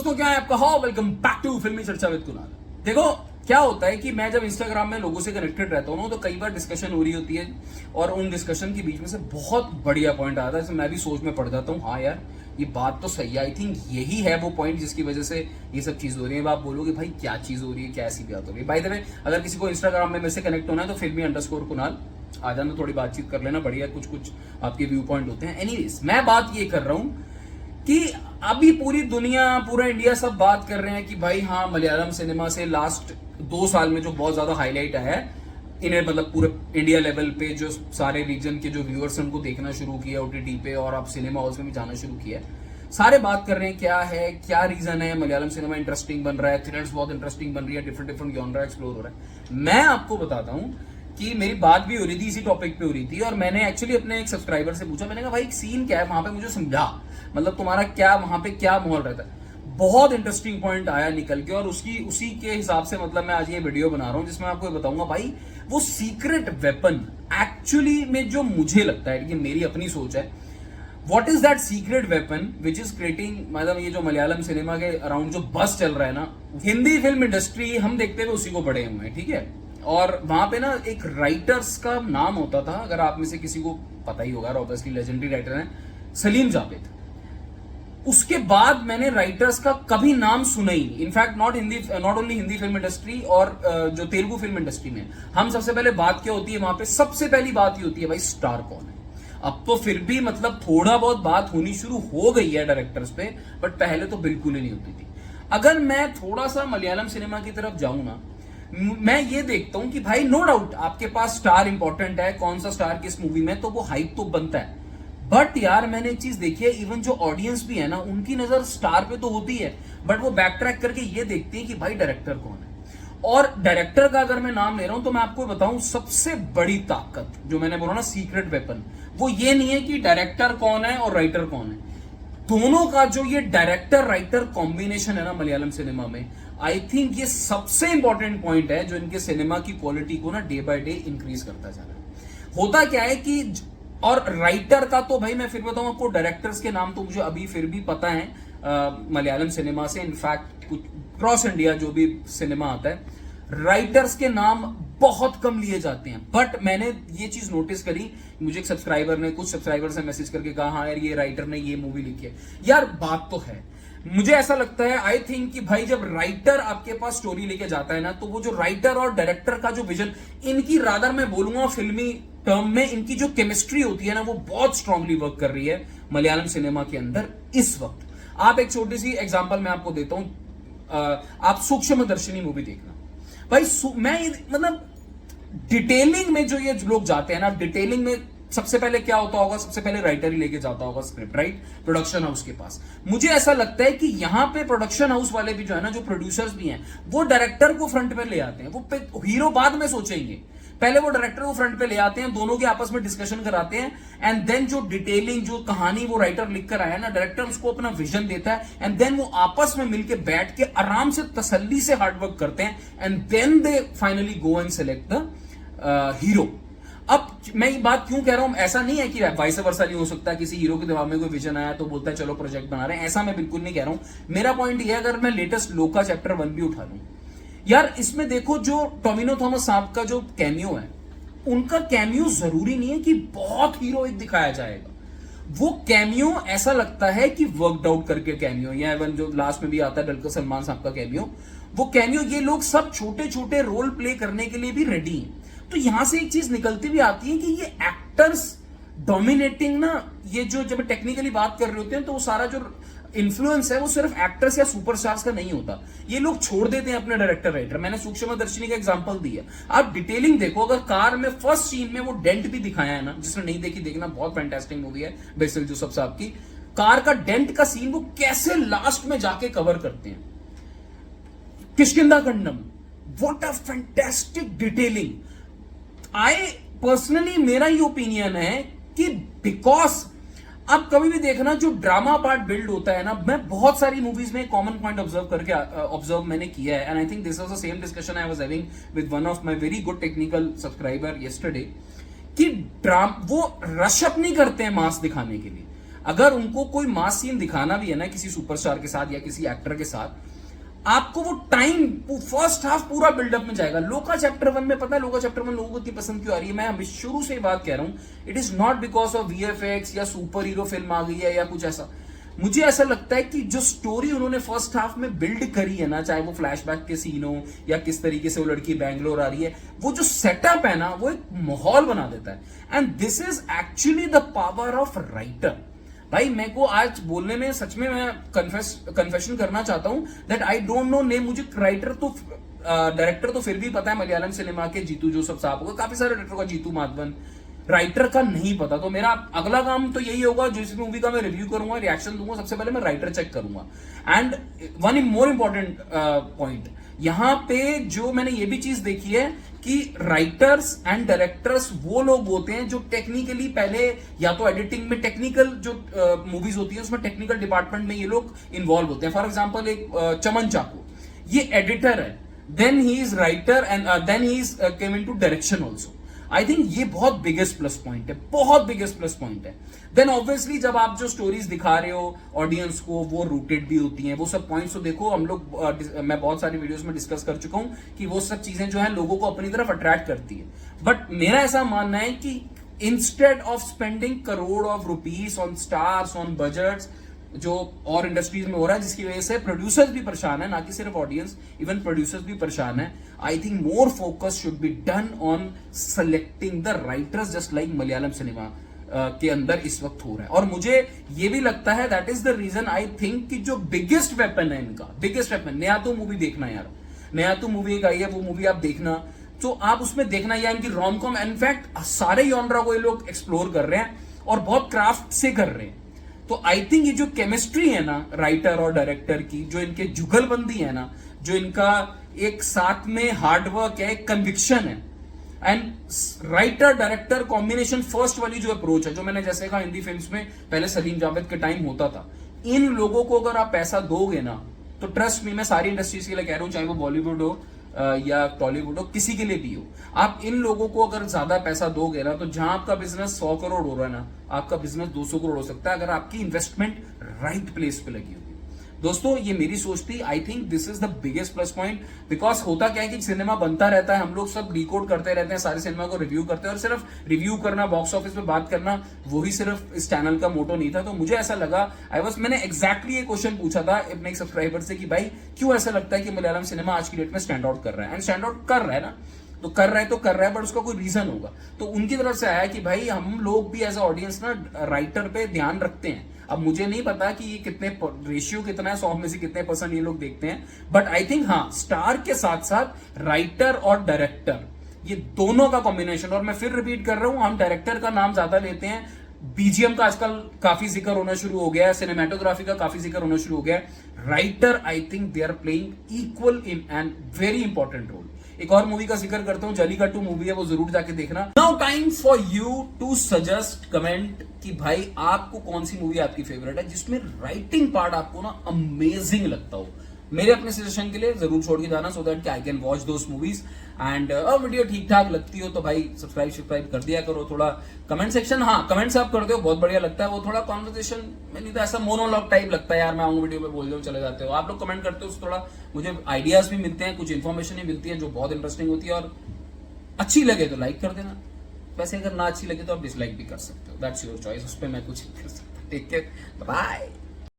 दोस्तों, क्या है आपका हाउ वेलकम बैक टू फिल्मी चर्चा विद कुणाल। देखो क्या होता है कि मैं जब इंस्टाग्राम में लोगों से कनेक्टेड रहता हूँ तो कई बार डिस्कशन हो रही होती है और उन डिस्कशन के बीच में से बहुत बढ़िया पॉइंट आता है जैसे मैं भी सोच में पड़ जाता हूँ, हाँ यार ये बात तो सही है। आई थिंक यही है वो पॉइंट जिसकी वजह से ये सब चीज हो रही है। अब आप बोलोगे भाई क्या चीज हो रही है, क्या ऐसी बात हो रही है। बाय द वे, अगर किसी को इंस्टाग्राम में मेरे से कनेक्ट होना है तो फिल्मी_कुणाल आ जाना, थोड़ी बातचीत कर लेना, बढ़िया कुछ आपके व्यू पॉइंट होते हैं। एनीवेज, मैं बात ये कर रहा हूँ कि अभी पूरी दुनिया, पूरा इंडिया सब बात कर रहे हैं कि भाई हाँ, मलयालम सिनेमा से लास्ट 2 साल में जो बहुत ज्यादा हाईलाइट आया है, इन्हें मतलब पूरे इंडिया लेवल पे जो सारे रीजन के जो व्यूअर्स उनको देखना शुरू किया ओटीटी पे और आप सिनेमा हॉल्स में भी जाना शुरू किया। सारे बात कर रहे हैं क्या है, क्या रीजन है, मलयालम सिनेमा इंटरेस्टिंग बन रहा है, थ्रिलर्स बहुत इंटरेस्टिंग बन रही है, डिफरेंट जॉनरा एक्सप्लोर हो रहा है। मैं आपको बताता हूं कि मेरी बात भी हो रही थी, इसी टॉपिक पे हो रही थी और मैंने एक्चुअली अपने एक सब्सक्राइबर से पूछा, मैंने कहा भाई सीन क्या है वहां पे, मुझे समझा, मतलब तुम्हारा क्या वहां पे क्या माहौल रहता है। बहुत इंटरेस्टिंग पॉइंट आया निकल के और उसी के हिसाब से मतलब मैं आज ये वीडियो बना रहा हूं जिसमें आपको बताऊंगा भाई वो सीक्रेट वेपन एक्चुअली में जो मुझे लगता है, ये मेरी अपनी सोच है, what is that secret weapon which is creating, मतलब ये जो मलयालम सिनेमा के अराउंड जो बस चल रहा है ना, हिंदी फिल्म इंडस्ट्री हम देखते हुए उसी को बड़े हुए हैं, ठीक है। और वहां पे ना एक राइटर्स का नाम होता था, अगर आप में से किसी को पता ही होगा, ऑब्वियसली लेजेंडरी राइटर है सलीम जावेद। उसके बाद मैंने राइटर्स का कभी नाम सुना ही नहीं। In fact not only Hindi film industry और जो तेलुगु फिल्म इंडस्ट्री में हम सबसे पहले बात क्या होती है, वहां पे सबसे पहली बात ही होती है भाई स्टार कौन है। अब तो फिर भी मतलब थोड़ा बहुत बात होनी शुरू हो गई है डायरेक्टर्स पे, बट पहले तो बिल्कुल ही नहीं होती थी। अगर मैं थोड़ा सा मलयालम सिनेमा की तरफ जाऊं ना, मैं ये देखता हूं कि भाई नो डाउट आपके पास स्टार इंपॉर्टेंट है, कौन सा स्टार किस मूवी में, तो वो हाइप तो बनता है। बट यार मैंने एक चीज देखी है, इवन जो ऑडियंस भी है ना, उनकी नजर स्टार पे तो होती है, बट वो बैक ट्रैक करके ये देखते हैं कि भाई डायरेक्टर कौन है। और डायरेक्टर का अगर मैं नाम ले रहा हूं तो मैं आपको बताऊं, सबसे बड़ी ताकत जो मैंने बोला ना सीक्रेट वेपन, वो ये नहीं है कि डायरेक्टर कौन है और राइटर कौन है। दोनों का जो ये डायरेक्टर राइटर कॉम्बिनेशन है ना मलयालम सिनेमा में, आई थिंक ये सबसे इंपॉर्टेंट पॉइंट है जो इनके सिनेमा की क्वालिटी को ना डे बाय डे इंक्रीज करता जा रहा है। होता क्या है कि, और राइटर का तो भाई मैं फिर बताऊं आपको, डायरेक्टर्स के नाम तो मुझे अभी फिर भी पता है मलयालम सिनेमा से, इनफैक्ट कुछ क्रॉस इंडिया जो भी सिनेमा आता है, राइटर्स के नाम बहुत कम लिए जाते हैं। बट मैंने ये चीज नोटिस करी, मुझे कुछ सब्सक्राइबर से मैसेज करके कहा हाँ यार ये राइटर ने ये मूवी लिखी है। यार बात तो है, मुझे ऐसा लगता है, आई थिंक कि भाई जब राइटर आपके पास स्टोरी लेके जाता है ना, तो वो जो राइटर और डायरेक्टर का जो विजन, इनकी रादर मैं बोलूंगा फिल्मी टर्म में इनकी जो केमिस्ट्री होती है ना, वो बहुत स्ट्रांगली वर्क कर रही है मलयालम सिनेमा के अंदर इस वक्त। आप एक छोटी सी एग्जांपल मैं आपको देता हूं, आप सूक्ष्मदर्शिनी मूवी देखना भाई। मैं मतलब डिटेलिंग में जो ये लोग जाते हैं ना, डिटेलिंग में सबसे पहले क्या होता होगा, सबसे पहले राइटर ही लेके जाता होगा स्क्रिप्ट, राइट, प्रोडक्शन हाउस के पास। मुझे ऐसा लगता है कि यहां पे प्रोडक्शन हाउस वाले भी जो है ना, जो प्रोड्यूसर्स भी हैं, वो डायरेक्टर को फ्रंट पे ले आते हैं। वो हीरो बाद में सोचेंगे, पहले वो डायरेक्टर को फ्रंट पे ले आते हैं, दोनों के आपस में डिस्कशन कराते हैं, एंड देन जो डिटेलिंग, जो कहानी वो राइटर लिख कर आया ना, डायरेक्टर उसको अपना विजन देता है, एंड देन वो आपस में मिलकर बैठ के आराम से तसल्ली से हार्डवर्क करते हैं, and then they finally go and select the hero. अब मैं ये बात क्यों कह रहा हूं, ऐसा नहीं है कि वाइस वर्सा नहीं हो सकता, किसी हीरो के दिमाग में कोई विजन आया तो बोलता है चलो प्रोजेक्ट बना रहे हैं, ऐसा मैं बिल्कुल नहीं कह रहा हूं। मेरा पॉइंट ये है, अगर मैं लेटेस्ट लोका चैप्टर 1 भी उठा लूं यार, इसमें देखो जो टोविनो थॉमस साहब का जो कैमियो है, उनका कैमियो जरूरी नहीं है कि बहुत हीरोइक दिखाया जाएगा। वो कैमियो ऐसा लगता है कि वर्कड आउट करके कैमियो, या इवन जो लास्ट में भी आता है डलकर सलमान साहब का कैमियो, वो कैमियो ये लोग सब छोटे छोटे रोल प्ले करने के लिए भी रेडी हैं। तो यहां से एक चीज निकलती भी आती है कि ये एक्टर्स डोमिनेटिंग ना, ये जो जब टेक्निकली बात कर रहे होते हैं तो वो सारा जो इन्फ्लुएंस है वो सिर्फ एक्टर्स या सुपरस्टार्स का नहीं होता, ये लोग छोड़ देते हैं अपने डायरेक्टर राइटर। मैंने सूक्ष्मदर्शिनी का एग्जांपल दिया, आप डिटेलिंग देखो, अगर कार में फर्स्ट सीन में वो डेंट भी दिखाया है ना, जिसने नहीं देखी देखना, बहुत फैंटास्टिक मूवी है बेसिल जोसेफ साहब की। कार का डेंट का सीन वो कैसे लास्ट में जाके कवर करते हैं, Kishkindha Kaandam, what a fantastic detailing. I personally मेरा ही ओपिनियन है कि बिकॉज अब कभी भी देखना, जो ड्रामा पार्ट बिल्ड होता है ना, मैं बहुत सारी मूवीज में कॉमन पॉइंट ऑब्जर्व मैंने किया है, and I think this was the same discussion I was having with one of my very good technical subscriber yesterday, कि वो रश अप नहीं करते हैं मास दिखाने के लिए। अगर उनको कोई मास सीन दिखाना भी है ना किसी सुपरस्टार के साथ या किसी एक्टर के साथ, आपको वो टाइम फर्स्ट हाफ पूरा बिल्डअप में जाएगा। लोका चैप्टर 1 में, पता है लोका चैप्टर 1 लोगों को इतनी पसंद क्यों आ रही है? मैं शुरू से ही बात कह रहा हूं, it is not because of VFX या सुपर हीरो फिल्म आ गई है या कुछ ऐसा। मुझे ऐसा लगता है कि जो स्टोरी उन्होंने फर्स्ट हाफ में बिल्ड करी है ना, चाहे वो फ्लैशबैक के सीन हो या किस तरीके से वो लड़की बैंगलोर आ रही है, वो जो सेटअप है ना, वो एक माहौल बना देता है। And this is actually the power of writer. भाई मेरे को आज बोलने में सच में मैं कन्फेशन करना चाहता हूं that I don't know name. मुझे राइटर तो डायरेक्टर तो फिर भी पता है, मलयालम सिनेमा के जीतू जोसेफ साहब होगा, काफी सारे डायरेक्टर का, जीतू माधवन। राइटर का नहीं पता। तो मेरा अगला काम तो यही होगा, जिस मूवी का मैं रिव्यू करूंगा, रिएक्शन दूंगा, सबसे पहले मैं राइटर चेक करूंगा। And one more important point यहां पे जो मैंने ये भी चीज देखी है कि राइटर्स एंड डायरेक्टर्स वो लोग होते हैं जो टेक्निकली पहले या तो एडिटिंग में, टेक्निकल जो मूवीज होती है उसमें टेक्निकल डिपार्टमेंट में ये लोग इन्वॉल्व होते हैं। फॉर एग्जाम्पल एक चमन चाकू, ये एडिटर है, then he is writer and then he is came into direction also. I think ये बहुत बिगेस्ट प्लस पॉइंट है, बहुत बिगेस्ट प्लस पॉइंट है। देन ऑब्वियसली जब आप जो स्टोरीज दिखा रहे हो ऑडियंस को, वो रूटेड भी होती हैं, वो सब पॉइंट्स तो देखो हम लोग मैं बहुत सारी वीडियोस में डिस्कस कर चुका हूं कि वो सब चीजें जो है लोगों को अपनी तरफ अट्रैक्ट करती है। बट मेरा ऐसा मानना है कि instead of spending crore of rupees on stars, on budgets, जो और इंडस्ट्रीज में हो रहा है, जिसकी वजह से प्रोड्यूसर्स भी परेशान है, ना कि सिर्फ ऑडियंस, इवन प्रोड्यूसर्स भी परेशान है। I think more focus should be done on selecting the writers, just like Malayalam cinema के अंदर इस वक्त हो रहा है। और मुझे ये भी लगता है that is the reason I think कि जो बिगेस्ट वेपन है इनका, बिगेस्ट वेपन, नया तो मूवी देखना यार, नया तो मूवी एक आई है, वो मूवी आप देखना, तो आप उसमें देखना या इनकी रोम कॉम, इनफैक्ट सारे जॉनरा को ये लोग एक्सप्लोर कर रहे हैं और बहुत क्राफ्ट से कर रहे हैं। तो आई थिंक ये जो केमिस्ट्री है ना राइटर और डायरेक्टर की, जो इनके जुगलबंदी है ना, जो इनका एक साथ में हार्डवर्क है, एक कन्विक्शन है, and writer director combination first वाली जो अप्रोच है, जो मैंने जैसे कहा हिंदी फिल्म्स में पहले सलीम जावेद के टाइम होता था, इन लोगों को अगर आप पैसा दोगे ना, तो ट्रस्ट मी, मैं सारी इंडस्ट्रीज के लिए कह रहा हूं, चाहे वो बॉलीवुड हो या टॉलीवुड हो, किसी के लिए भी हो, आप इन लोगों को अगर ज्यादा पैसा दोगे ना, तो जहां आपका बिजनेस 100 करोड़ हो रहा है ना, आपका बिजनेस 200 करोड़ हो सकता है, अगर आपकी इन्वेस्टमेंट राइट प्लेस पे लगी होगी। दोस्तों ये मेरी सोच थी। I think this is the biggest plus point, because होता क्या है कि सिनेमा बनता रहता है, हम लोग सब डिकोड करते रहते हैं, सारे सिनेमा को रिव्यू करते हैं, और सिर्फ रिव्यू करना, बॉक्स ऑफिस पे बात करना, वही सिर्फ इस चैनल का मोटो नहीं था। तो मुझे ऐसा लगा, मैंने एग्जैक्टली ये क्वेश्चन पूछा था अपने एक सब्सक्राइबर से कि भाई क्यों ऐसा लगता है कि मलयालम सिनेमा आज की डेट में स्टैंड आउट कर रहा है, एंड स्टैंड आउट कर रहा है ना, तो कर रहा है बट उसका कोई रीजन होगा। तो उनकी तरफ से आया कि भाई हम लोग भी एज अ ऑडियंस ना राइटर पे ध्यान रखते हैं। अब मुझे नहीं पता कि ये कितने रेशियो कितना है, 100 में से कितने % ये लोग देखते हैं, बट आई थिंक हाँ, स्टार के साथ साथ राइटर और डायरेक्टर, ये दोनों का कॉम्बिनेशन। और मैं फिर रिपीट कर रहा हूं, हम डायरेक्टर का नाम ज्यादा लेते हैं, बीजीएम का आजकल काफी जिक्र होना शुरू हो गया है, सिनेमेटोग्राफी का काफी जिक्र होना शुरू हो गया है। Writer I think they are playing equal in and very important role. एक और मूवी का जिक्र करता हूं, जलीकट्टू मूवी है, वो जरूर जाके देखना। Now time for you to suggest, comment कि भाई आपको कौन सी मूवी आपकी फेवरेट है, जिसमें राइटिंग पार्ट आपको ना अमेजिंग लगता हो। मेरे अपने सजेशन के लिए जरूर छोड़ के जाना, सो दैट कि I can watch those movies. And video ठीक ठाक लगती हो तो भाई सब्सक्राइब कर दिया करो। थोड़ा कमेंट सेक्शन, हाँ कमेंट्स आप करते हो, बहुत बढ़िया लगता है। वो थोड़ा कॉन्वर्सेशन में नहीं तो ऐसा मोनोलॉग टाइप लगता है यार, मैं आऊंगा वीडियो में बोल दो चले जाते हो। आप लोग कमेंट करते हो, थोड़ा मुझे आइडियाज भी मिलते हैं, कुछ इन्फॉर्मेशन भी मिलती है जो बहुत इंटरेस्टिंग होती है। और अच्छी लगे तो लाइक कर देना, वैसे अगर ना अच्छी लगे तो आप डिसलाइक भी कर सकते हो, दैट्स योर चॉइस, उस पर मैं कुछ नहीं कर सकता। Take care, bye.